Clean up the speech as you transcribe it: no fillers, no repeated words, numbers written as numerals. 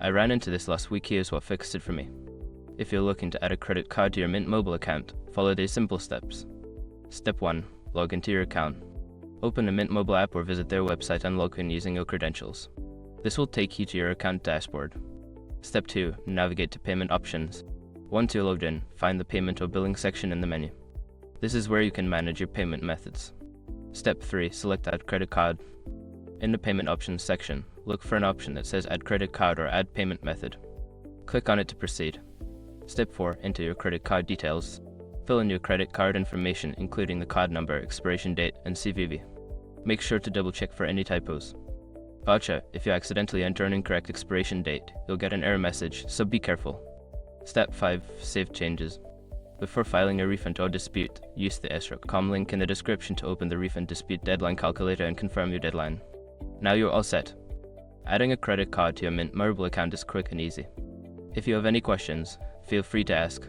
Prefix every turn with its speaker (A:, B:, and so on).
A: I ran into this last week. Here's what fixed it for me. If you're looking to add a credit card to your Mint mobile account, follow these simple steps. Step 1. Log into your account. Open a Mint mobile app or visit their website and log in using your credentials. This will take you to your account dashboard. Step 2. Navigate to payment options. Once you're logged in, find the payment or billing section in the menu. This is where you can manage your payment methods. Step 3. Select Add Credit Card. In the Payment Options section, look for an option that says Add Credit Card or Add Payment Method. Click on it to proceed. Step 4. Enter your credit card details. Fill in your credit card information, including the card number, expiration date, and CVV. Make sure to double check for any typos. Gotcha, if you accidentally enter an incorrect expiration date, you'll get an error message, so be careful. Step 5. Save changes. Before filing a refund or dispute, use the s.com link in the description to open the refund dispute deadline calculator and confirm your deadline. Now you're all set. Adding a credit card to your Mint mobile account is quick and easy. If you have any questions, feel free to ask.